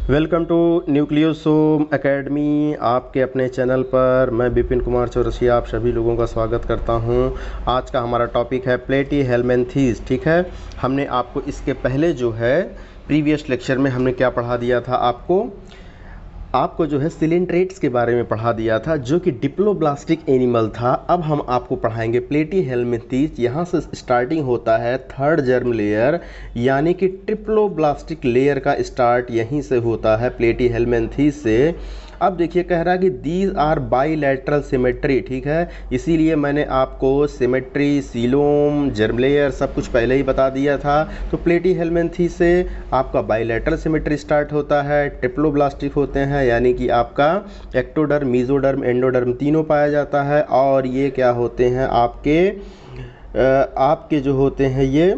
Welcome to nucleosome academy. आपके अपने channel पर मैं विपिन कुमार चौरसिया आप सभी लोगों का स्वागत करता हूं। आज का हमारा टॉपिक है प्लेटीहेल्मिन्थेस। ठीक है, हमने आपको इसके पहले जो है प्रीवियस लेक्चर में हमने क्या पढ़ा दिया था, आपको जो है सिलेंट्रेट्स के बारे में पढ़ा दिया था, जो कि डिप्लोब्लास्टिक एनिमल था। अब हम आपको पढ़ाएंगे प्लेटीहेल्मिन्थेस। यहाँ से स्टार्टिंग होता है थर्ड जर्म लेयर, यानी कि ट्रिप्लोब्लास्टिक लेयर का स्टार्ट यहीं से होता है प्लेटीहेल्मिन्थेस से। अब देखिए कह रहा है कि दीज आर बाईलैटरल सिमेट्री। ठीक है, इसीलिए मैंने आपको सिमेट्री, सीलोम, जर्म लेयर सब कुछ पहले ही बता दिया था। तो प्लेटीहेल्मिन्थेस से आपका बाईलैटरल सिमेट्री स्टार्ट होता है, ट्रिप्लोब्लास्टिक होते हैं, यानी कि आपका एक्टोडर्म, मेसोडर्म, एंडोडर्म तीनों पाया जाता है। और ये क्या होते हैं आपके जो होते हैं ये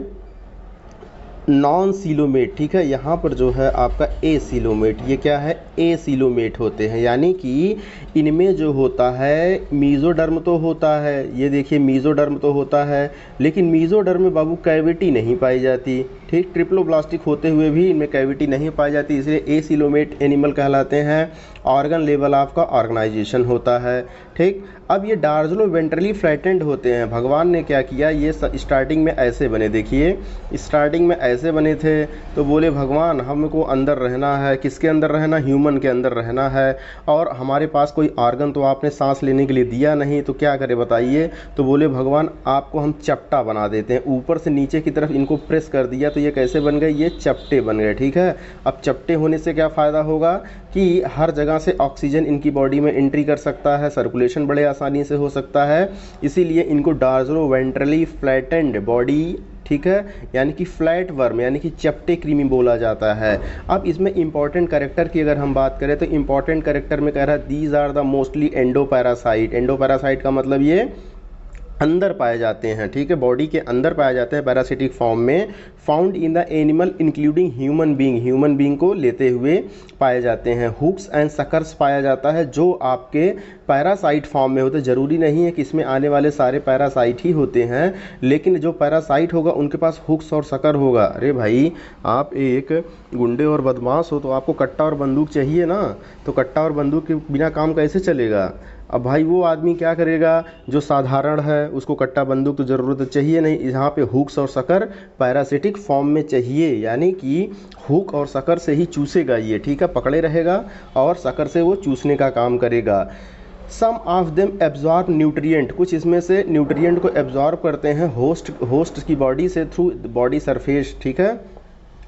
नॉन सीलोमेट। ठीक है, यहाँ पर जो है आपका ए सीलोमेट, ये क्या है, ए सीलोमेट होते हैं, यानी कि इनमें जो होता है मीजोडर्म तो होता है, ये देखिए मीजोडर्म तो होता है, लेकिन मीजोडर्म में बाबू कैविटी नहीं पाई जाती। ठीक, ट्रिप्लोब्लास्टिक होते हुए भी इनमें कैविटी नहीं पाई जाती, इसलिए ए सीलोमेट एनिमल कहलाते हैं। ऑर्गन लेवल आपका ऑर्गेनाइजेशन होता है। ठीक, अब ये डार्जलो वेंट्रली फ्लैटेंड होते हैं। भगवान ने क्या किया, ये स्टार्टिंग में ऐसे बने, देखिए स्टार्टिंग में ऐसे बने थे, तो बोले भगवान हमको अंदर रहना है। किसके अंदर रहना, ह्यूमन के अंदर रहना है, और हमारे पास कोई ऑर्गन तो आपने सांस लेने के लिए दिया नहीं, तो क्या करें बताइए। तो बोले भगवान आपको हम चपटा बना देते हैं, ऊपर से नीचे की तरफ इनको प्रेस कर दिया, तो ये कैसे बन गए, ये चपटे बन गए। ठीक है, अब चपटे होने से क्या फ़ायदा होगा कि हर जगह से ऑक्सीजन इनकी बॉडी में एंट्री कर सकता है, सर्कुलेशन बड़े आसानी से हो सकता है, इसीलिए इनको डार्जलो वेंट्रली फ्लैटेंड बॉडी, ठीक है, यानी कि फ्लैट वर्म, यानी कि चपटे कृमि बोला जाता है। अब इसमें इंपॉर्टेंट कैरेक्टर की अगर हम बात करें तो इंपॉर्टेंट कैरेक्टर में कह रहा है these are the mostly endoparasite. Endoparasite का मतलब ये अंदर पाए जाते हैं। ठीक है, बॉडी के अंदर पाए जाते हैं पैरासिटिक फॉर्म में, found in the animal including human being, human being को लेते हुए पाए जाते हैं। हुक्स एंड सकर्स पाया जाता है, जो आपके पैरासाइट फॉर्म में होते हैं। ज़रूरी नहीं है कि इसमें आने वाले सारे पैरासाइट ही होते हैं, लेकिन जो पैरासाइट होगा उनके पास हुक्स और सकर होगा। अरे भाई, आप एक गुंडे और बदमाश हो तो आपको कट्टा और बंदूक चाहिए ना, तो कट्टा और बंदूक के बिना काम कैसे चलेगा। अब भाई वो आदमी क्या करेगा जो साधारण है, उसको कट्टा बंदूक तो ज़रूरत चाहिए नहीं। यहाँ पे हुक्स और सकर पैरासिटिक फॉर्म में चाहिए, यानी कि हुक और सकर से ही चूसेगा ये। ठीक है, पकड़े रहेगा और सकर से वो चूसने का काम करेगा। सम ऑफ देम एब्जॉर्ब न्यूट्रिएंट, कुछ इसमें से न्यूट्रिएंट को एब्जॉर्ब करते हैं होस्ट की बॉडी से थ्रू बॉडी सरफेस। ठीक है,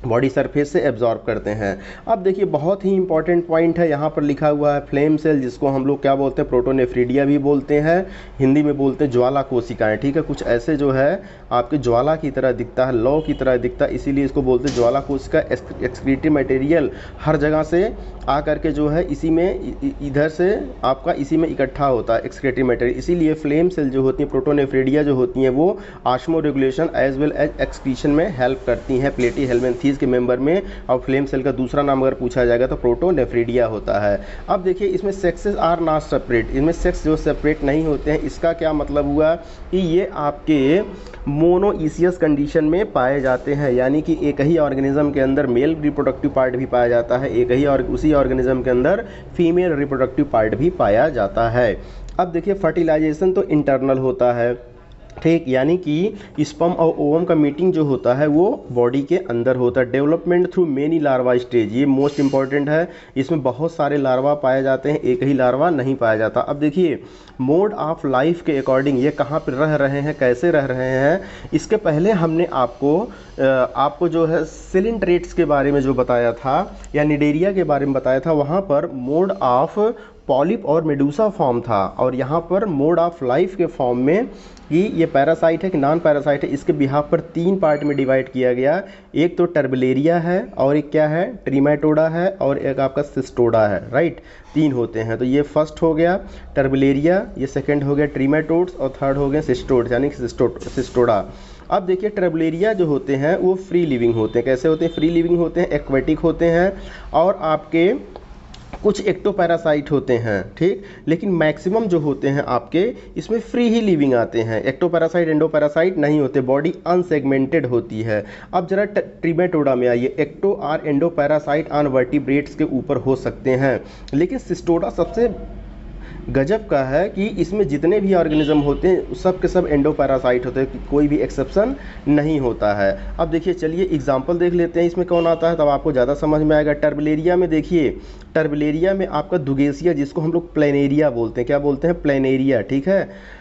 बॉडी सरफेस से एब्जॉर्ब करते हैं। अब देखिए बहुत ही इंपॉर्टेंट पॉइंट है, यहाँ पर लिखा हुआ है फ्लेम सेल, जिसको हम लोग क्या बोलते हैं, प्रोटोनेफ्रीडिया भी बोलते हैं, हिंदी में बोलते हैं ज्वाला कोशिकाएं। ठीक है, कुछ ऐसे जो है आपके ज्वाला की तरह दिखता है, लौ की तरह दिखता है, इसीलिए इसको बोलते हैं ज्वाला कोशिका। एक्सक्रीटरी मटेरियल हर जगह से आ करके जो है इसी में इधर से आपका इसी में इकट्ठा होता है एक्सक्रीटरी मटेरियल, इसीलिए फ्लेम सेल जो होती हैं, प्रोटोनेफ्रीडिया जो होती हैं, वो osmoregulation as well as excretion में हेल्प करती हैं प्लेटीहेल्मिन्थेस के मेंबर में। और फ्लेम सेल का दूसरा नाम अगर पूछा जाएगा तो प्रोटोनेफ्रीडिया होता है। अब देखिए इसमें सेक्सेस आर नॉट सेपरेट, इनमें सेक्स जो सेपरेट नहीं होते हैं। इसका क्या मतलब हुआ कि ये आपके मोनोइसियस कंडीशन में पाए जाते हैं, यानी कि एक ही ऑर्गेनिज्म के अंदर मेल रिप्रोडक्टिव पार्ट भी पाया जाता है, एक ही और उसी ऑर्गेनिज्म के अंदर फीमेल रिप्रोडक्टिव पार्ट भी पाया जाता है। अब देखिए फर्टिलाइजेशन तो इंटरनल होता है, ठीक, यानी कि स्पर्म और ओवम का मीटिंग जो होता है वो बॉडी के अंदर होता है। Development through many larva stage, ये मोस्ट इंपॉर्टेंट है, इसमें बहुत सारे लार्वा पाए जाते हैं, एक ही लार्वा नहीं पाया जाता। अब देखिए मोड ऑफ लाइफ के अकॉर्डिंग ये कहाँ पर रह रहे हैं, कैसे रह रहे हैं, इसके पहले हमने आपको जो है सिलिंट्रेट्स के बारे में जो बताया था या निडेरिया के बारे में बताया था, वहाँ पर मोड ऑफ पॉलिप और मेडूसा फॉर्म था, और यहाँ पर मोड ऑफ लाइफ के फॉर्म में कि ये पैरासाइट है कि नॉन पैरासाइट है, इसके बिहाफ पर तीन पार्ट में डिवाइड किया गया। एक तो टर्बलेरिया है, और एक क्या है, ट्रीमेटोडा है, और एक आपका सिस्टोडा है। राइट, तीन होते हैं। तो ये फर्स्ट हो गया टर्बलेरिया, ये सेकंड हो गया ट्रीमेटोड्स, और थर्ड हो गया सिस्टोड्स यानी कि सिस्टोडा। अब देखिए टर्बलेरिया जो होते हैं वो फ्री लिविंग होते हैं। कैसे होते हैं, फ्री लिविंग होते हैं, एक्वेटिक होते हैं, और आपके कुछ एक्टोपैरासाइट होते हैं, ठीक, लेकिन मैक्सिमम जो होते हैं आपके इसमें फ्री ही लिविंग आते हैं। एक्टोपैरासाइट एंडोपैरासाइट नहीं होते, बॉडी अनसेगमेंटेड होती है। अब जरा ट्रिमेटोडा में आइए। Ecto or endoparasite on vertebrates के ऊपर हो सकते हैं, लेकिन सिस्टोडा सबसे गजब का है कि इसमें जितने भी ऑर्गेनिज्म होते हैं सब के सब एंडोपैरासाइट होते हैं, कोई भी एक्सेप्शन नहीं होता है। अब देखिए, चलिए एग्जांपल देख लेते हैं इसमें कौन आता है, तब आपको ज़्यादा समझ में आएगा। टर्बलेरिया में देखिए, टर्बलेरिया में आपका दुगेसिया, जिसको हम लोग प्लेनेरिया बोलते हैं, क्या बोलते हैं, प्लेनेरिया, ठीक है।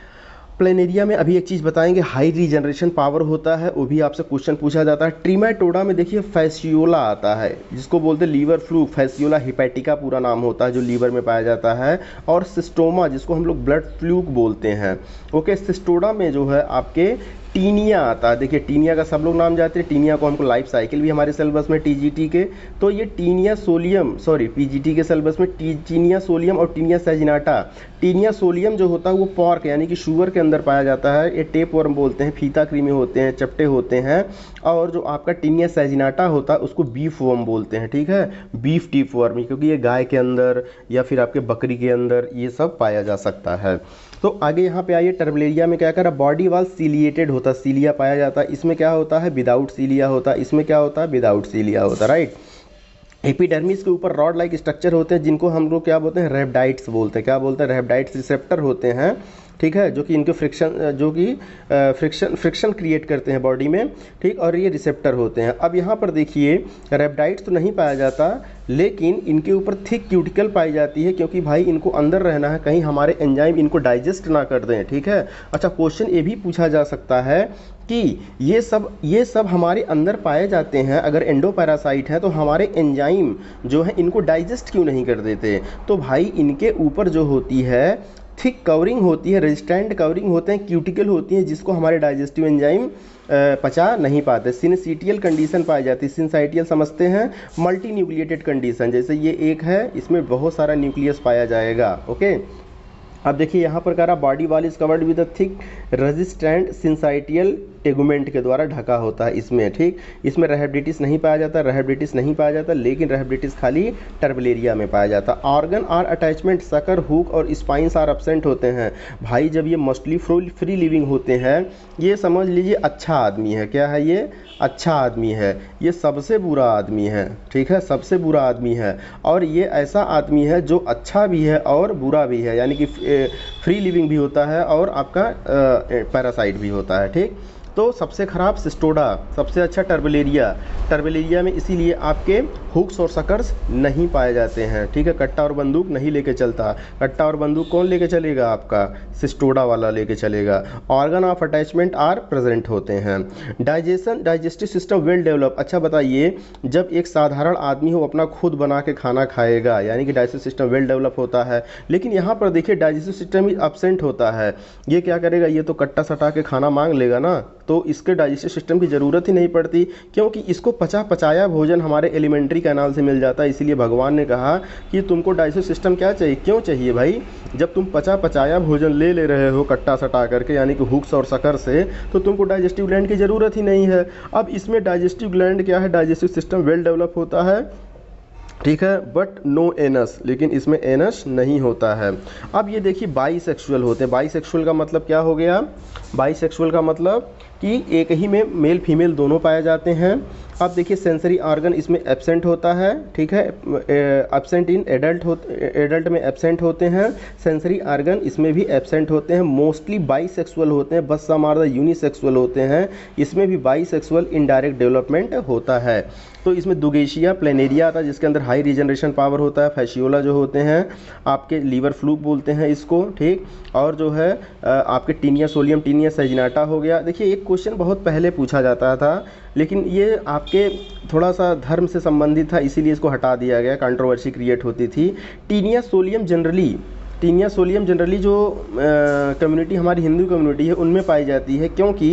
प्लेनेरिया में अभी एक चीज़ बताएंगे, हाई रीजनरेशन पावर होता है, वो भी आपसे क्वेश्चन पूछा जाता है। ट्रिमेटोडा में देखिए फैसियोला आता है, जिसको बोलते हैं लीवर फ्लूक, फैसियोला हिपैटिका पूरा नाम होता है, जो लीवर में पाया जाता है। और सिस्टोमा, जिसको हम लोग ब्लड फ्लूक बोलते हैं। ओके, सिस्टोडा में जो है आपके टीनिया आता है। देखिए टीनिया का सब लोग नाम जानते हैं, टीनिया को हमको लाइफ साइकिल भी हमारे सिलेबस में टीजीटी के, तो ये टीनिया सोलियम, सॉरी पीजीटी के सिलेबस में टीनिया सोलियम और टीनिया सैजिनाटा। टीनिया सोलियम जो होता है वो पॉर्क यानी कि शुगर के अंदर पाया जाता है, ये टेप वर्म बोलते हैं, फीता कृमि होते हैं, चपटे होते हैं। और जो आपका टीनिया सैजिनाटा होता है उसको बीफ वर्म बोलते हैं, ठीक है, बीफ टीप वर्म, क्योंकि ये गाय के अंदर या फिर आपके बकरी के अंदर ये सब पाया जा सकता है। तो आगे यहाँ पे आइए, टर्बलेरिया में क्या करा, बॉडी वाल सीलिएटेड होता है, सीलिया पाया जाता है। इसमें क्या होता है, विदाउट सीलिया होता है। इसमें क्या होता है, विदाउट सीलिया होता है, राइट। एपिडर्मिस के ऊपर रॉड लाइक स्ट्रक्चर होते हैं, जिनको हम लोग क्या बोलते हैं, रेप्टाइड्स बोलते हैं। क्या बोलते हैं, रेप्टाइड्स रिसेप्टर होते हैं, ठीक है, जो कि इनके फ्रिक्शन क्रिएट करते हैं बॉडी में, ठीक, और ये रिसेप्टर होते हैं। अब यहाँ पर देखिए, रेप्टाइड्स तो नहीं पाया जाता, लेकिन इनके ऊपर थिक क्यूटिकल पाई जाती है, क्योंकि भाई इनको अंदर रहना है, कहीं हमारे एंजाइम इनको डाइजेस्ट ना कर दें, ठीक है। अच्छा, क्वेश्चन ये भी पूछा जा सकता है कि ये सब हमारे अंदर पाए जाते हैं, अगर एंडोपैरासाइट है तो हमारे एंजाइम जो है इनको डाइजेस्ट क्यों नहीं कर देते। तो भाई इनके ऊपर जो होती है थिक कवरिंग होती है, रेजिस्टेंट कवरिंग होते हैं, क्यूटिकल होती है, जिसको हमारे डाइजेस्टिव एंजाइम पचा नहीं पाते। सिनसीटियल कंडीशन पाई जाती है। सिनसाइटियल समझते हैं, मल्टी न्यूक्लिएटेड कंडीशन, जैसे ये एक है, इसमें बहुत सारा न्यूक्लियस पाया जाएगा। ओके, अब देखिए यहाँ पर कह रहा body wall is covered with a thick resistant syncytial tegument के द्वारा ढका होता है इसमें, ठीक। इसमें रेहेबिलिटिस नहीं पाया जाता, रेहेबिलिटिस नहीं पाया जाता, लेकिन रेहेबिलिटिस खाली टर्बलेरिया में पाया जाता। Organ or attachment sucker, hook और स्पाइंस आर एब्सेंट होते हैं। भाई जब ये मोस्टली फ्री लिविंग होते हैं, ये समझ लीजिए अच्छा आदमी है। क्या है ये, अच्छा आदमी है। ये सबसे बुरा आदमी है, ठीक है, सबसे बुरा आदमी है। और ये ऐसा आदमी है जो अच्छा भी है और बुरा भी है, यानी कि फ्री लिविंग भी होता है और आपका पैरासाइट भी होता है, ठीक। तो सबसे ख़राब सिस्टोडा, सबसे अच्छा टर्बलेरिया। टर्बलेरिया में इसीलिए आपके हुक्स और सकर्स नहीं पाए जाते हैं, ठीक है। कट्टा और बंदूक नहीं लेके चलता। कट्टा और बंदूक कौन लेके चलेगा, आपका सिस्टोडा वाला लेके चलेगा। Organ of attachment are present होते हैं। Digestive system well develop. अच्छा बताइए, जब एक साधारण आदमी हो अपना खुद बना के खाना खाएगा, यानी कि डाइजेस्टिव सिस्टम वेल डेवलप होता है, लेकिन यहाँ पर देखिए डाइजेस्टिव सिस्टम ही एब्सेंट होता है। ये क्या करेगा, ये तो कट्टा सटा के खाना मांग लेगा ना, तो इसके डाइजेस्टिव सिस्टम की ज़रूरत ही नहीं पड़ती, क्योंकि इसको पचाया भोजन हमारे एलिमेंट्री कैनाल से मिल जाता है। इसीलिए भगवान ने कहा कि तुमको डाइजेस्टिव सिस्टम क्या चाहिए, क्यों चाहिए भाई, जब तुम पचाया भोजन ले रहे हो कट्टा सटा करके, यानी कि हुक्स और सकर से, तो तुमको डाइजेस्टिव ग्लैंड की ज़रूरत ही नहीं है। अब इसमें डाइजेस्टिव ग्लैंड क्या है, डाइजेस्टिव सिस्टम वेल डेवलप होता है, ठीक है, बट नो एनस, लेकिन इसमें एनस नहीं होता है। अब ये देखिए बाईसेक्सुअल होते हैं। बाईसेक्सुअल का मतलब क्या हो गया, बाईसेक्सुअल का मतलब कि एक ही में मेल फीमेल दोनों पाए जाते हैं। अब देखिए सेंसरी ऑर्गन इसमें एब्सेंट होता है, ठीक है, एब्सेंट इन एडल्ट में एब्सेंट होते हैं। सेंसरी ऑर्गन इसमें भी एब्सेंट होते हैं। मोस्टली बाईसेक्सुअल होते हैं, बस सम आर द यूनिसेक्सुअल होते हैं। इसमें भी बाईसेक्सुअल इनडायरेक्ट डेवलपमेंट होता है। तो इसमें दुगेशिया प्लेनेरिया आता है, जिसके अंदर हाई रीजनरेशन पावर होता है। फैसियोला जो होते हैं आपके लीवर फ्लूक बोलते हैं इसको, ठीक। और जो है आपके टीनिया सोलियम, टीनिया सैजिनाटा हो गया। देखिए एक क्वेश्चन बहुत पहले पूछा जाता था, लेकिन ये आपके थोड़ा सा धर्म से संबंधित था, इसीलिए इसको हटा दिया गया, कंट्रोवर्सी क्रिएट होती थी। टीनिया सोलियम जनरली जो कम्युनिटी हमारी हिंदू कम्युनिटी है उनमें पाई जाती है, क्योंकि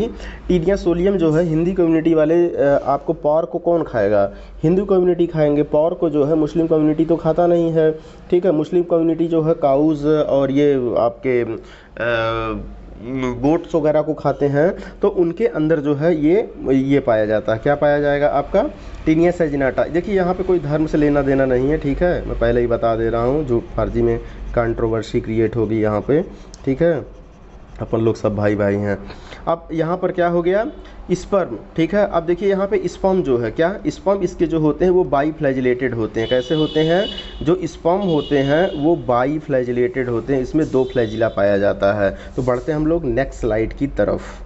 टीनिया सोलियम जो है हिंदी कम्युनिटी वाले आपको पॉर्क को कौन खाएगा, हिंदू कम्युनिटी खाएंगे। पॉर्क को जो है मुस्लिम कम्युनिटी तो खाता नहीं है, ठीक है। मुस्लिम कम्युनिटी जो है काउज और ये आपके बोट्स वगैरह को खाते हैं, तो उनके अंदर जो है ये पाया जाता है। क्या पाया जाएगा आपका? Taenia saginata. देखिए यहाँ पे कोई धर्म से लेना देना नहीं है, ठीक है, मैं पहले ही बता दे रहा हूँ, जो फर्जी में कंट्रोवर्सी क्रिएट होगी यहाँ पे, ठीक है, अपन लोग सब भाई भाई हैं। अब यहाँ पर क्या हो गया? स्पर्म, ठीक है। अब देखिए यहाँ पे स्पर्म जो है, क्या स्पर्म इसके जो होते हैं वो बाई फ्लैजिलेटेड होते हैं। कैसे होते हैं? जो स्पर्म होते हैं वो बाई फ्लैजिलेटेड होते हैं, इसमें 2 फ्लैजिला पाया जाता है। तो बढ़ते हैं हम लोग नेक्स्ट स्लाइड की तरफ।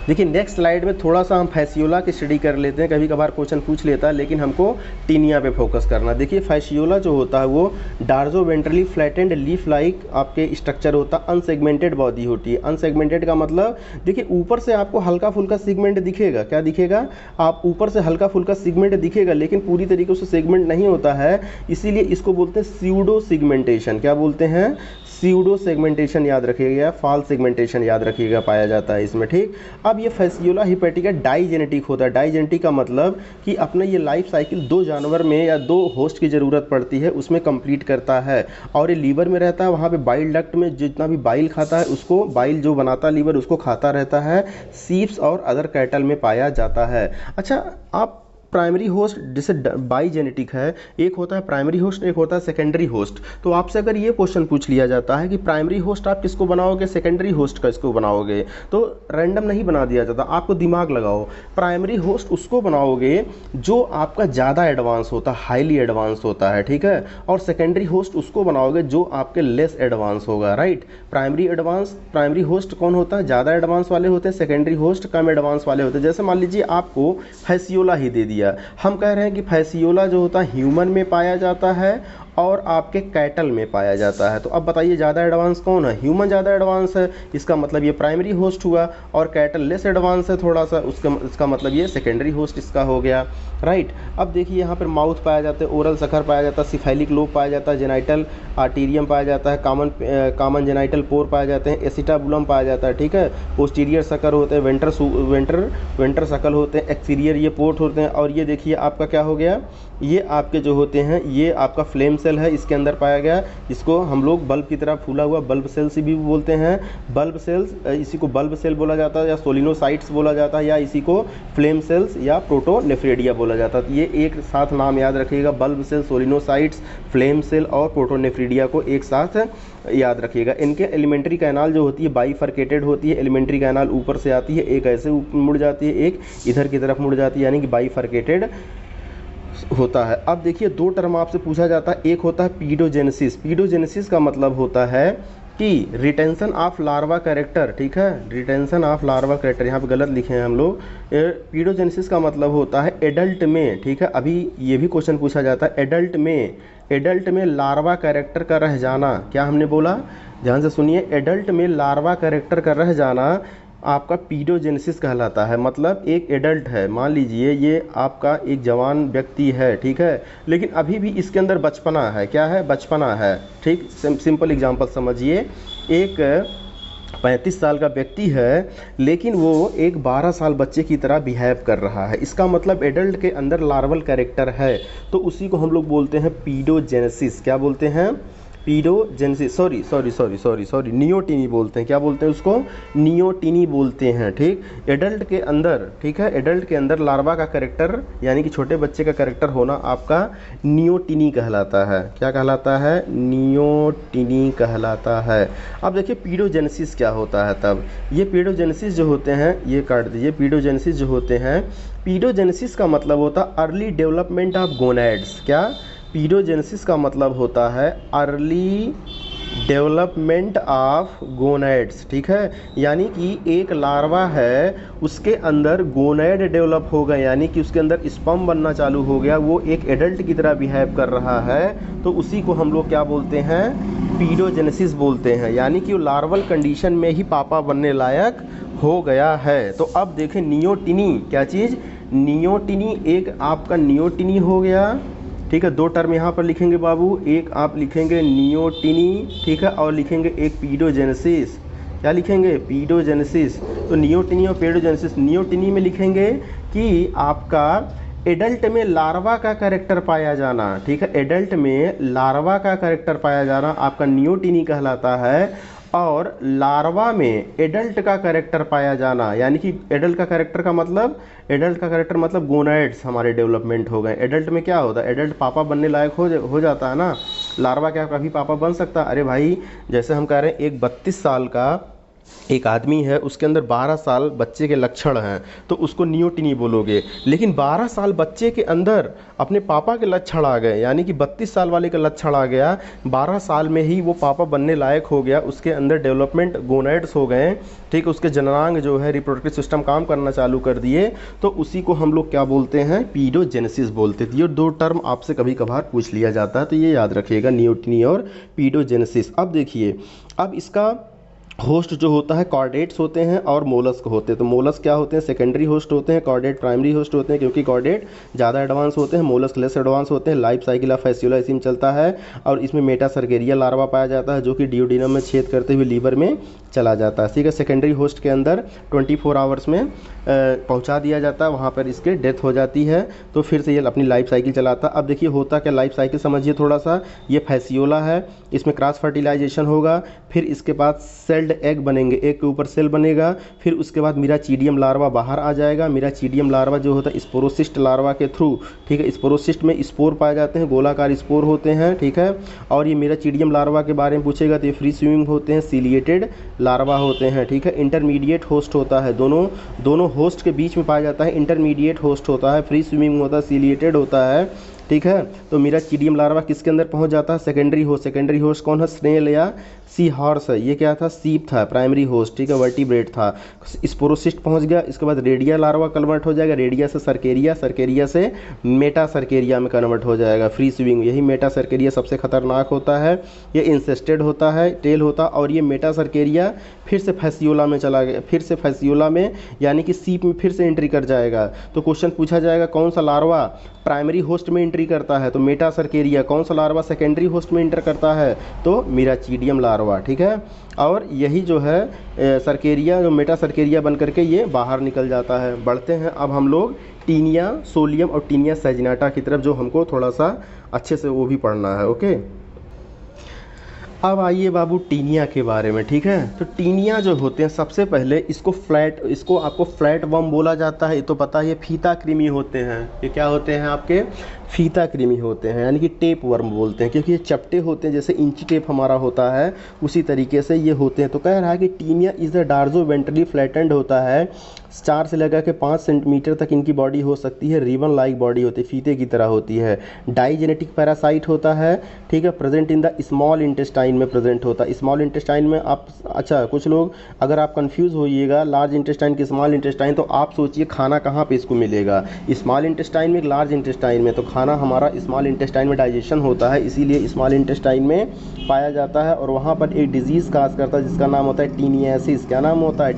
देखिए नेक्स्ट स्लाइड में थोड़ा सा हम फैसियोला की स्टडी कर लेते हैं, कभी कभार क्वेश्चन पूछ लेता है, लेकिन हमको टीनिया पे फोकस करना। देखिए फैसियोला जो होता है वो डार्जो वेंट्रली फ्लैटेंड लीफ लाइक आपके स्ट्रक्चर होता है, अनसेगमेंटेड बॉडी होती है। अनसेगमेंटेड का मतलब देखिए ऊपर से आपको हल्का फुल्का सेगमेंट दिखेगा। क्या दिखेगा? आप ऊपर से हल्का फुल्का सेगमेंट दिखेगा, लेकिन पूरी तरीके से सेगमेंट नहीं होता है, इसीलिए इसको बोलते हैं स्यूडो सेगमेंटेशन। क्या बोलते हैं? स्यूडो सेगमेंटेशन याद रखिएगा, फॉल्स सेगमेंटेशन याद रखिएगा, पाया जाता है इसमें, ठीक। अब ये फैसियोला हिपैटिका डाइजेनेटिक होता है। डाइजेनेटिक का मतलब कि अपना ये लाइफ साइकिल 2 जानवर में या 2 होस्ट की ज़रूरत पड़ती है उसमें कंप्लीट करता है, और ये लीवर में रहता है, वहाँ पे बाइल डक्ट में जितना भी बाइल खाता है उसको, बाइल जो बनाता है लीवर उसको खाता रहता है। सीप्स और अदर कैटल में पाया जाता है। अच्छा, आप प्राइमरी होस्ट जैसे बाईजेनेटिक है, एक होता है प्राइमरी होस्ट, एक होता है सेकेंडरी होस्ट। तो आपसे अगर ये क्वेश्चन पूछ लिया जाता है कि प्राइमरी होस्ट आप किसको बनाओगे, सेकेंडरी होस्ट का इसको बनाओगे, तो रैंडम नहीं बना दिया जाता, आपको दिमाग लगाओ। प्राइमरी होस्ट उसको बनाओगे जो आपका ज़्यादा एडवांस होता है, हाईली एडवांस होता है, ठीक है, और सेकेंडरी होस्ट उसको बनाओगे जो आपके लेस एडवांस होगा, राइट। प्राइमरी होस्ट कौन होता है? ज़्यादा एडवांस वाले होते हैं, सेकेंडरी होस्ट कम एडवांस वाले होते हैं। जैसे मान लीजिए आपको फैसियोला ही दे दिया, हम कह रहे हैं कि फैसियोला जो होता है ह्यूमन में पाया जाता है और आपके कैटल में पाया जाता है। तो अब बताइए ज़्यादा एडवांस कौन है? ह्यूमन ज़्यादा एडवांस है, इसका मतलब ये प्राइमरी होस्ट हुआ, और कैटल लेस एडवांस है थोड़ा सा, इसका मतलब ये सेकेंडरी होस्ट इसका हो गया, राइट। अब देखिए यहाँ पर माउथ पाया जाता है, ओरल सखर पाया जाता है, सिफेलिक लोब पाया जाता है, जेनाइटल आर्टीरियम पाया जाता है, कॉमन जेनाइटल पोर पाए जाते हैं, एसिटाबुलम पाया जाता है, ठीक है। पोस्टीरियर सकर होते हैं, वेंटर सकल होते हैं, एक्सटीरियर ये पोर्ट होते हैं। और ये देखिए आपका क्या हो गया, ये आपके जो होते हैं ये आपका फ्लेम सेल है, इसके अंदर पाया गया, इसको हम लोग बल्ब की तरह फूला हुआ बल्ब सेल से भी बोलते हैं। बल्ब सेल्स, इसी को बल्ब सेल बोला जाता है, या सोलिनोसाइट्स बोला जाता है, या इसी को फ्लेम सेल्स या प्रोटोनेफ्रेडिया बोला जाता है। ये एक साथ नाम याद रखिएगा, बल्ब सेल, सोलिनोसाइट्स, फ्लेम सेल और प्रोटोनेफ्रेडिया को एक साथ याद रखिएगा। इनके एलिमेंट्री कैनाल जो होती है बाइफरकेटेड होती है। एलिमेंट्री कैनाल ऊपर से आती है, एक ऐसे मुड़ जाती है, एक इधर की तरफ मुड़ जाती है, यानी कि बाइफरकेटेड होता है। अब देखिए 2 टर्म आपसे पूछा जाता है, एक होता है पीडोजेनेसिस। पीडोजेनेसिस का मतलब होता है कि रिटेंशन ऑफ लार्वा कैरेक्टर, ठीक है, रिटेंशन ऑफ लार्वा कैरेक्टर, यहाँ पे गलत लिखे हैं हम लोग। पीडोजेनेसिस का मतलब होता है एडल्ट में, ठीक है, अभी ये भी क्वेश्चन पूछा जाता है, एडल्ट में लार्वा कैरेक्टर का रह जाना। क्या हमने बोला? ध्यान से सुनिए, एडल्ट में लार्वा कैरेक्टर का रह जाना आपका पीडोजेनेसिस कहलाता है। मतलब एक एडल्ट है, मान लीजिए ये आपका एक जवान व्यक्ति है, ठीक है, लेकिन अभी भी इसके अंदर बचपना है। क्या है? बचपना है, ठीक। सिंपल एग्जांपल समझिए, एक 35 साल का व्यक्ति है, लेकिन वो एक 12 साल बच्चे की तरह बिहेव कर रहा है, इसका मतलब एडल्ट के अंदर लार्वल कैरेक्टर है, तो उसी को हम लोग बोलते हैं पीडोजेनेसिस। क्या बोलते हैं? पीडोजेनेसिस, सॉरी नियोटिनी बोलते हैं। क्या बोलते हैं उसको? नियोटिनी बोलते हैं, ठीक। एडल्ट के अंदर, ठीक है, एडल्ट के अंदर लार्वा का कैरेक्टर यानी कि छोटे बच्चे का कैरेक्टर होना आपका नियोटिनी कहलाता है। क्या कहलाता है? नियोटिनी कहलाता है। अब देखिए पीडोजेनेसिस क्या होता है। तब ये पीडोजेनेसिस जो होते हैं, ये काट दीजिए, पीडोजेनेसिस जो होते हैं, पीडोजेनेसिस का मतलब होता है अर्ली डेवलपमेंट ऑफ गोनैड्स। क्या? पीडोजेनेसिस का मतलब होता है अर्ली डेवलपमेंट ऑफ गोनैड्स, ठीक है, यानी कि एक लार्वा है, उसके अंदर गोनैड डेवलप हो गए, यानी कि उसके अंदर स्पर्म बनना चालू हो गया, वो एक एडल्ट की तरह बिहेव कर रहा है, तो उसी को हम लोग क्या बोलते हैं? पीडोजेनेसिस बोलते हैं, यानी कि वो लार्वल कंडीशन में ही पापा बनने लायक हो गया है। तो अब देखें नियोटिनी, क्या चीज़? नियोटिनी, एक आपका नियोटिनी हो गया, ठीक है। 2 टर्म यहाँ पर लिखेंगे बाबू, एक आप लिखेंगे नियोटिनी, ठीक है, और लिखेंगे एक पीडोजेनेसिस। क्या लिखेंगे? पीडोजेनेसिस। तो नियोटिनी और पीडोजेनेसिस, नियोटिनी में लिखेंगे कि आपका एडल्ट में लार्वा का कैरेक्टर पाया जाना, ठीक है, एडल्ट में लार्वा का कैरेक्टर पाया जाना आपका नियोटिनी कहलाता है। और लार्वा में एडल्ट का कैरेक्टर पाया जाना, यानी कि एडल्ट का कैरेक्टर मतलब गोनाइड्स हमारे डेवलपमेंट हो गए। एडल्ट में क्या होता है, एडल्ट पापा बनने लायक हो जाता है ना। लार्वा क्या कभी पापा बन सकता है? अरे भाई, जैसे हम कह रहे हैं एक 32 साल का एक आदमी है, उसके अंदर 12 साल बच्चे के लक्षण हैं, तो उसको नियोटिनी बोलोगे। लेकिन 12 साल बच्चे के अंदर अपने पापा के लक्षण आ गए, यानी कि 32 साल वाले का लक्षण आ गया, 12 साल में ही वो पापा बनने लायक हो गया, उसके अंदर डेवलपमेंट गोनाइड्स हो गए, ठीक है, उसके जननांग जो है रिप्रोडक्टिव सिस्टम काम करना चालू कर दिए, तो उसी को हम लोग क्या बोलते हैं, पीडोजेनेसिस बोलते थे। ये दो टर्म आपसे कभी कभार पूछ लिया जाता है, तो ये याद रखिएगा, नियोटिनी और पीडोजेनेसिस। अब देखिए, अब इसका होस्ट जो होता है कॉर्डेट्स होते हैं और मोलस्क होते हैं। तो मोलस्क क्या होते हैं, सेकेंडरी होस्ट होते हैं, कॉर्डेट प्राइमरी होस्ट होते हैं, क्योंकि कॉर्डेट ज़्यादा एडवांस होते हैं, मोलस्क लेस एडवांस होते हैं। लाइफ साइकिल ऑफ फैसियोला इसी में चलता है, और इसमें मेटासर्गेरिया लार्वा पाया जाता है, जो कि डियोडिनम में छेद करते हुए लीवर में चला जाता है। ठीक है, सेकेंडरी होस्ट के अंदर 24 आवर्स में पहुंचा दिया जाता है, वहाँ पर इसके डेथ हो जाती है, तो फिर से ये अपनी लाइफ साइकिल चलाता है। अब देखिए होता क्या, लाइफ साइकिल समझिए थोड़ा सा। ये फैसियोला है, इसमें क्रॉस फर्टिलाइजेशन होगा, फिर इसके बाद सेल्ड एग बनेंगे, एग के ऊपर सेल बनेगा, फिर उसके बाद मिराचीडियम लार्वा बाहर आ जाएगा। मिराचीडियम लार्वा जो होता है स्पोरोसिस्ट लार्वा के थ्रू, ठीक है, स्पोरोसिस्ट में स्पोर पाए जाते हैं, गोलाकार स्पोर होते हैं, ठीक है। और ये मिराचीडियम लार्वा के बारे में पूछेगा तो ये फ्री स्विमिंग होते हैं, सिलिएटेड लार्वा होते हैं, ठीक है। इंटरमीडिएट होस्ट होता है, दोनों होस्ट के बीच में पाया जाता है, इंटरमीडिएट होस्ट होता है, फ्री स्विमिंग होता है, सिलिएटेड होता है, ठीक है। तो मिराचीडियम लार्वा किसके अंदर पहुंच जाता है, सेकेंडरी होस्ट। सेकेंडरी होस्ट कौन है, स्नेल या सी हॉर्स है, ये क्या था, सीप था। प्राइमरी होस्ट, ठीक है, वर्टिब्रेट था। स्पोरोसिस्ट पहुंच गया, इसके बाद रेडिया लार्वा कन्वर्ट हो जाएगा, रेडिया से सर्केरिया, सर्केरिया से मेटा सर्केरिया में कन्वर्ट हो जाएगा, फ्री स्विमिंग। यही मेटा सर्केरिया सबसे खतरनाक होता है, ये इंसेस्टेड होता है, टेल होता, और ये मेटा सर्केरिया फिर से फैसियोला में चला गया, फिर से फैसियोला में यानी कि सीप में फिर से एंट्री कर जाएगा। तो क्वेश्चन पूछा जाएगा कौन सा लार्वा प्राइमरी होस्ट में एंट्री करता है, तो मेटा सर्केरिया। कौन सा लार्वा सेकेंडरी होस्ट में एंटर करता है, तो मिराचीडियम लार्वा, ठीक है। और यही जो है सर्केरिया, जो मेटा सर्केरिया बन करके ये बाहर निकल जाता है। बढ़ते हैं अब हम लोग टीनिया सोलियम और टीनिया सैजिनाटा की तरफ, जो हमको थोड़ा सा अच्छे से वो भी पढ़ना है, ओके। अब आइए बाबू टीनिया के बारे में, ठीक है। तो टीनिया जो होते हैं, सबसे पहले इसको आपको फ्लैट वर्म बोला जाता है, ये तो पता है। ये फीता कृमि होते हैं, ये क्या होते हैं आपके, फीता कृमि होते हैं, यानी कि टेप वर्म बोलते हैं, क्योंकि ये चपटे होते हैं, जैसे इंची टेप हमारा होता है उसी तरीके से ये होते हैं। तो कह रहा है कि Taenia is the dorsoventrally flattened होता है, 4 से लगा के 5 सेंटीमीटर तक इनकी बॉडी हो सकती है, रिबन लाइक बॉडी होती है, फीते की तरह होती है। डाइजेनेटिक पैरासाइट होता है, ठीक है, present in the small intestine में प्रेजेंट होता है। स्मॉल इंटेस्टाइन में आप, अच्छा कुछ लोग अगर आप कंफ्यूज होइएगा लार्ज इंटेस्टाइन की स्मॉल इंटेस्टाइन, तो आप सोचिए खाना कहाँ पे इसको मिलेगा, स्मॉल इंटेस्टाइन में, लार्ज इंटेस्टाइन में। तो खाना हमारा स्मॉल इंटेस्टाइन में डाइजेशन होता है, इसीलिए स्मॉल इंटेस्टाइन में पाया जाता है। और वहाँ पर एक डिजीज़ काज करता है जिसका नाम होता है टीनियासिस। क्या नाम होता है,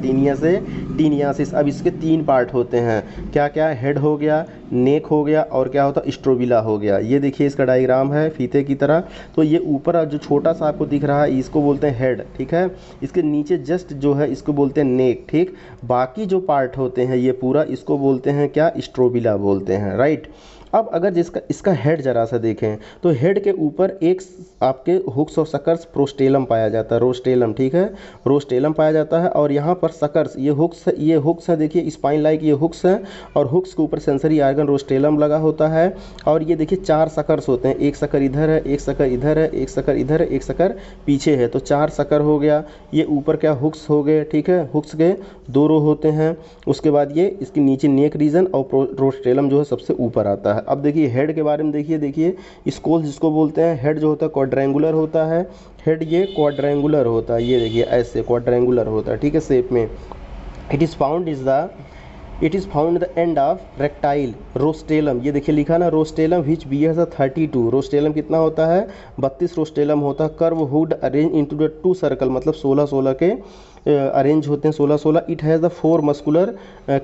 टीनियासिस। अब इसके 3 पार्ट होते हैं, क्या क्या, हेड हो गया, नेक हो गया, और क्या होता है, स्ट्रोबिला हो गया। ये देखिए इसका डायग्राम है फीते की तरह। तो ये ऊपर जो छोटा सा आपको दिख रहा है इसको बोलते हैं हेड, ठीक है। इसके नीचे जस्ट जो है इसको बोलते हैं नेक, ठीक। बाकी जो पार्ट होते हैं ये पूरा, इसको बोलते हैं क्या, स्ट्रोबिला बोलते हैं, राइट। अब अगर इसका हेड जरा सा देखें, तो हेड के ऊपर एक आपके हुक्स और सकर्स प्रोस्टेलम पाया जाता है, रोस्टेलम, ठीक है, रोस्टेलम पाया जाता है। और यहाँ पर सकर्स, ये हुक्स है, देखिए स्पाइन लाइक ये हुक्स है, और हुक्स के ऊपर सेंसरी आर्गन रोस्टेलम लगा होता है। और ये देखिए 4 सकर्स होते हैं, एक सकर इधर है, एक सकर इधर है, एक सकर इधर है, एक सकर पीछे है, तो 4 सकर हो गया। ये ऊपर क्या हुक्स हो गए, ठीक है, हुक्स के 2 रो होते हैं। उसके बाद ये इसके नीचे नेक रीजन और रोस्टेलम जो है सबसे ऊपर आता है। अब देखिए हेड के बारे में देखिए स्कोल जिसको बोलते हैं, हेड जो होता है क्वाड्रेंगुलर होता है, हेड ये क्वाड्रेंगुलर होता है, ये देखिए ऐसे क्वाड्रेंगुलर होता है, ठीक है, शेप में। It is found the end of retractile rostellum, ये देखिए लिखा ना, रोस्टेलम विच बियर्स 32, रोस्टेलम कितना होता है, 32 रोस्टेलम होता है। Curve hood arrange into the 2 circle, मतलब 16 के अरेंज होते हैं, 16। It has the 4 muscular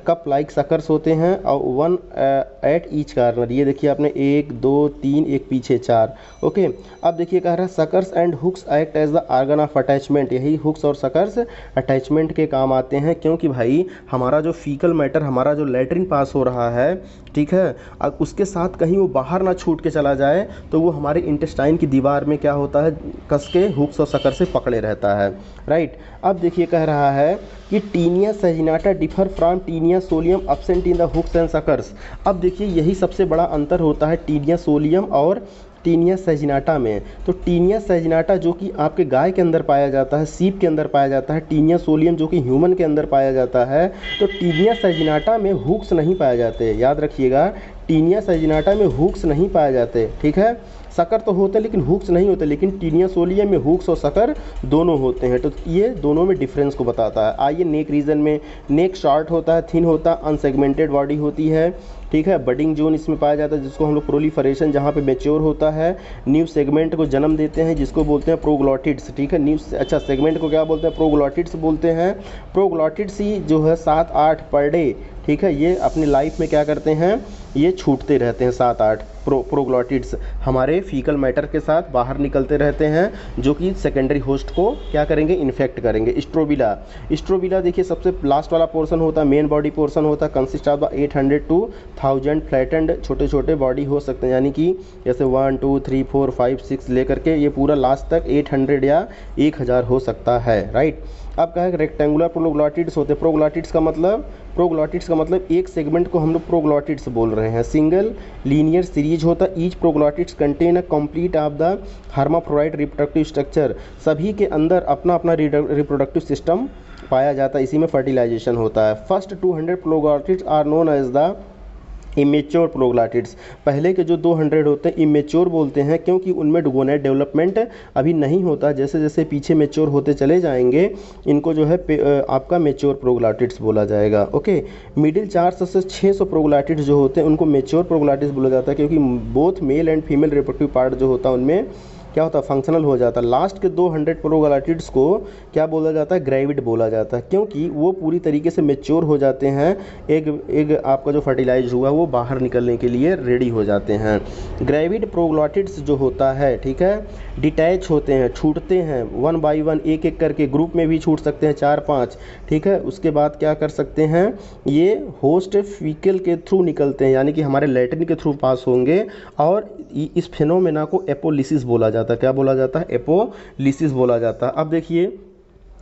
cup like suckers होते हैं, और 1 एट ईच कार्नर। ये देखिए आपने 1 2 3, एक पीछे 4, ओके। अब देखिए कह रहा है suckers and hooks act as the organ of attachment, यही हुक्स और सकर्स अटैचमेंट के काम आते हैं। क्योंकि भाई हमारा जो फीकल मैटर, हमारा जो लेटरिन पास हो रहा है, ठीक है। अब उसके साथ कहीं वो बाहर ना छूट के चला जाए तो वो हमारे इंटेस्टाइन की दीवार में क्या होता है, कस के हुक्स और सकर से पकड़े रहता है, राइट। अब देखिए कह रहा है कि taenia saginata differ from taenia solium absent in the hooks and suckers. अब देखिए यही सबसे बड़ा अंतर होता है टीनिया सोलियम और टीनिया सैजिनाटा में। तो टीनिया सैजिनाटा जो कि आपके गाय के अंदर पाया जाता है, सीप के अंदर पाया जाता है, टीनिया सोलियम जो कि ह्यूमन के अंदर पाया जाता है। तो टीनिया सैजिनाटा में हुक्स नहीं पाए जाते, याद रखिएगा, टीनिया सैजिनाटा में हुक्स नहीं पाए जाते, ठीक है। सकर तो होते हैं लेकिन हुक्स नहीं होते, लेकिन टीनिया सोलियम में हुक्स और सकर दोनों होते हैं। तो ये दोनों में डिफरेंस को बताता है। आइए नेक रीजन में, नेक शॉर्ट होता है, थिन होता है, अनसेगमेंटेड बॉडी होती है, ठीक है। बडिंग जोन इसमें पाया जाता है जिसको हम लोग प्रोलिफरेशन, जहाँ पे मैच्योर होता है, न्यू सेगमेंट को जन्म देते हैं जिसको बोलते हैं प्रोग्लॉटिड्स, ठीक है। न्यू अच्छा सेगमेंट को क्या बोलते हैं, प्रोग्लॉटिड्स बोलते हैं। प्रोग्लॉटिड्स ही जो है 7-8 पर डे, ठीक है, ये अपनी लाइफ में क्या करते हैं, ये छूटते रहते हैं 7-8 प्रोग्लॉटिड्स हमारे फीकल मैटर के साथ बाहर निकलते रहते हैं, जो कि सेकेंडरी होस्ट को क्या करेंगे, इन्फेक्ट करेंगे। स्ट्रोबिला देखिए सबसे लास्ट वाला पोर्शन होता है, मेन बॉडी पोर्शन होता है, कंसिस्ट ऑफ 800 to 1000 फ्लैटेंड छोटे छोटे बॉडी हो सकते हैं, यानी कि जैसे 1 2 3 4 5 6 लेकर के ये पूरा लास्ट तक 800 या 1000 हो सकता है, राइट। अब क्या है, रेक्टेंगुलर प्रोग्लॉटिड्स होते हैं। प्रोग्लॉटिड्स का मतलब एक सेगमेंट को हम लोग प्रोग्लॉटिड्स बोल रहे हैं। सिंगल लीनियर सीरीज होता है। Each proglottids contain a complete of the hermaphrodite reproductive structure. सभी के अंदर अपना अपना रिप्रोडक्टिव सिस्टम पाया जाता है, इसी में फर्टिलाइजेशन होता है। First 200 proglottids are known as the immature proglottids. पहले के जो 200 होते हैं इमेच्योर बोलते हैं, क्योंकि उनमें गोनेड डेवलपमेंट अभी नहीं होता। जैसे जैसे पीछे मेच्योर होते चले जाएंगे इनको जो है आपका मेच्योर प्रोग्लॉटिड्स बोला जाएगा, ओके। मिडिल 400 से 600 प्रोग्लॉटिड्स जो होते हैं उनको मेच्योर प्रोग्लॉटिड्स बोला जाता है, क्योंकि both male and female reproductive part जो होता है उनमें क्या होता है, फंक्शनल हो जाता है। लास्ट के 200 प्रोग्लॉटिड्स को क्या बोला जाता है, ग्रेविड बोला जाता है, क्योंकि वो पूरी तरीके से मेच्योर हो जाते हैं। एग आपका जो फर्टिलाइज हुआ वो बाहर निकलने के लिए रेडी हो जाते हैं। ग्रेविड प्रोग्लॉटिड्स जो होता है, ठीक है, डिटैच होते हैं, छूटते हैं 1 by 1, एक एक करके, ग्रुप में भी छूट सकते हैं 4-5, ठीक है। उसके बाद क्या कर सकते हैं, ये होस्ट फीकल के थ्रू निकलते हैं, यानी कि हमारे लैट्रिन के थ्रू पास होंगे, और इस फिनोमेना को एपोलिसिस बोला जाता है। क्या बोला जाता है, एपोलिसिस बोला जाता है। अब देखिए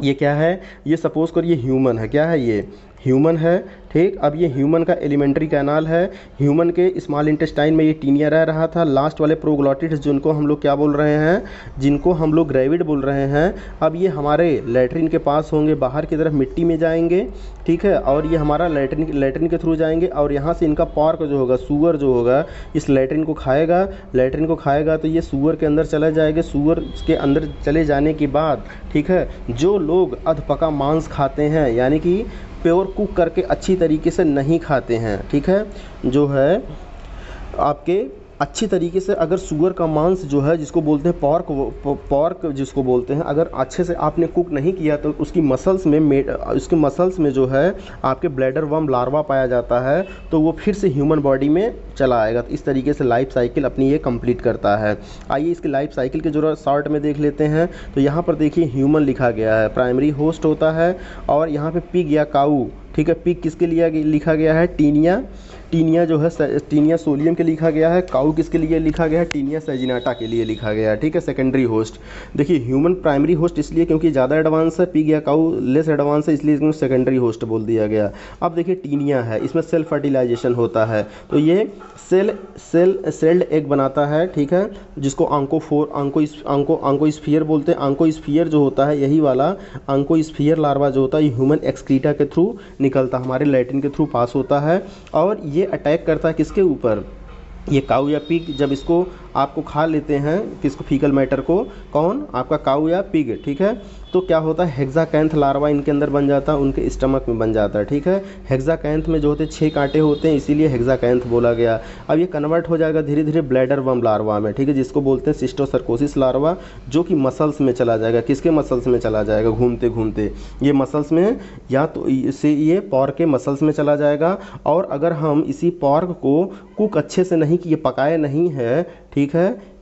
ये क्या है, ये सपोज करिए ह्यूमन है, क्या है ये, ह्यूमन है, ठीक। अब ये ह्यूमन का एलिमेंट्री कैनाल है। ह्यूमन के स्मॉल इंटेस्टाइन में ये टीनिया रह रहा था। लास्ट वाले प्रोग्लॉटिड्स जिनको हम लोग क्या बोल रहे हैं, जिनको हम लोग ग्रेविड बोल रहे हैं, अब ये हमारे लैट्रिन के पास होंगे, बाहर की तरफ मिट्टी में जाएंगे, ठीक है, और ये हमारा लैट्रिन के थ्रू जाएंगे, और यहाँ से इनका पॉर्क जो होगा, सूअर जो होगा, इस लैट्रिन को खाएगा तो ये सूअर के अंदर चला जाएगा। सूअर के अंदर चले जाने के बाद, ठीक है, जो लोग अधपका मांस खाते हैं, यानी कि प्योर कुक करके अच्छी तरीके से नहीं खाते हैं, ठीक है, जो है आपके अच्छी तरीके से, अगर सूअर का मांस जो है जिसको बोलते हैं पॉर्क जिसको बोलते हैं, अगर अच्छे से आपने कुक नहीं किया तो उसकी मसल्स में जो है आपके ब्लैडर वर्म लार्वा पाया जाता है, तो वो फिर से ह्यूमन बॉडी में चला आएगा। तो इस तरीके से लाइफ साइकिल अपनी ये कंप्लीट करता है। आइए इसकी लाइफ साइकिल के जो शॉर्ट में देख लेते हैं। तो यहाँ पर देखिए ह्यूमन लिखा गया है, प्राइमरी होस्ट होता है, और यहाँ पे पिग या काऊ, ठीक है, पिग किसके लिए लिखा गया है, टीनिया जो है टीनिया सोलियम के लिखा गया है। काऊ किसके लिए लिखा गया है, टीनिया सैजिनाटा के लिए लिखा गया है, ठीक है, सेकेंडरी होस्ट। देखिए ह्यूमन प्राइमरी होस्ट इसलिए क्योंकि ज़्यादा एडवांस है, पिग या काऊ लेस एडवांस है, इसलिए इसमें सेकेंडरी होस्ट बोल दिया गया। अब देखिए टीनिया है, इसमें सेल फर्टिलाइजेशन होता है, तो ये सेल्ड एग बनाता है, ठीक है, जिसको आंकोस्फीयर बोलते हैं। आंकोस्फीयर जो होता है, यही वाला आंकोस्फीयर लार्वा जो होता है, ये ह्यूमन एक्सक्रीटा के थ्रू निकलता, हमारे लैट्रिन के थ्रू पास होता है, और ये अटैक करता है किसके ऊपर, ये काऊ या पिग जब इसको आपको खा लेते हैं, किसको, फीकल मैटर को, कौन, आपका काऊ या पिग, ठीक है, तो क्या होता है, हेक्साकैंथ लार्वा इनके अंदर बन जाता है, उनके स्टमक में बन जाता है, ठीक है। हेक्साकैंथ में जो होते हैं 6 कांटे होते हैं, इसीलिए हेक्साकैंथ बोला गया। अब ये कन्वर्ट हो जाएगा धीरे धीरे ब्लैडर वर्म लार्वा में, ठीक है, जिसको बोलते हैं सिस्टोसर्कोसिस लार्वा, जो कि मसल्स में चला जाएगा। किसके मसल्स में चला जाएगा, घूमते घूमते ये मसल्स में, या तो इसे ये पॉर्क के मसल्स में चला जाएगा। और अगर हम इसी पॉर्क को कुक अच्छे से नहीं किए, पकाए नहीं है, ठीक है,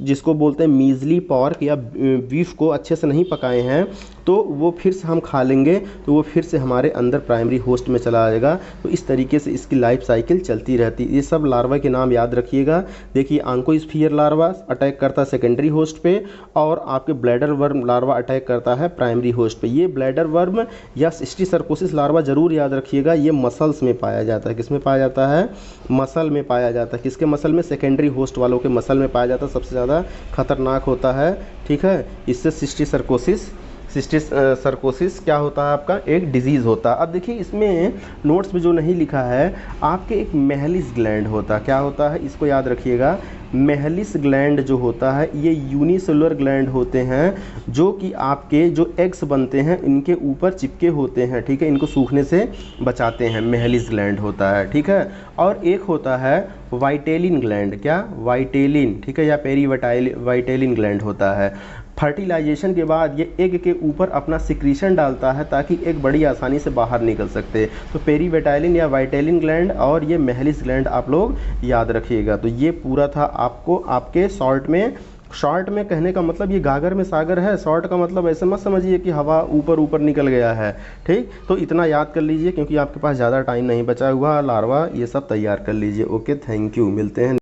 जिसको बोलते हैं मीजली पॉर्क या बीफ को अच्छे से नहीं पकाए हैं, तो वो फिर से हम खा लेंगे तो वो फिर से हमारे अंदर प्राइमरी होस्ट में चला जाएगा। तो इस तरीके से इसकी लाइफ साइकिल चलती रहती है। ये सब लार्वा के नाम याद रखिएगा। देखिए आंकोस्फीयर लार्वा अटैक करता है सेकेंडरी होस्ट पे, और आपके ब्लैडर वर्म लार्वा अटैक करता है प्राइमरी होस्ट पे। ये ब्लैडर वर्म या सिस्टिसर्कोसिस लार्वा जरूर याद रखिएगा, ये मसल्स में पाया जाता है। किस में पाया जाता है? मसल में पाया जाता है। किसके मसल में? सेकेंडरी होस्ट वालों के मसल में पाया जाता है। सबसे ज़्यादा खतरनाक होता है, ठीक है। इससे सिस्टिसर्कोसिस क्या होता है आपका? एक डिजीज़ होता है। अब देखिए इसमें नोट्स में जो नहीं लिखा है आपके, एक मेहलिस ग्लैंड होता है। क्या होता है? इसको याद रखिएगा। मेहलिस ग्लैंड जो होता है ये यूनिसेलुलर ग्लैंड होते हैं, जो कि आपके जो एग्स बनते हैं इनके ऊपर चिपके होते हैं, ठीक है। इनको सूखने से बचाते हैं, मेहलिस ग्लैंड होता है, ठीक है। और एक होता है वाइटेलिन ग्लैंड। क्या? वाइटेलिन, ठीक है, या वाइटेलिन ग्लैंड होता है। फर्टिलाइजेशन के बाद ये एग के ऊपर अपना सिक्रीशन डालता है ताकि एग बड़ी आसानी से बाहर निकल सकते। तो पेरीवेटाइलिन या वाइटेलिन ग्लैंड और ये मेहलिस ग्लैंड आप लोग याद रखिएगा। तो ये पूरा था आपको आपके शॉर्ट में कहने का मतलब ये गागर में सागर है। शॉर्ट का मतलब ऐसे मत समझिए कि हवा ऊपर ऊपर निकल गया है, ठीक। तो इतना याद कर लीजिए क्योंकि आपके पास ज़्यादा टाइम नहीं बचा हुआ। लार्वा ये सब तैयार कर लीजिए। ओके, थैंक यू, मिलते हैं।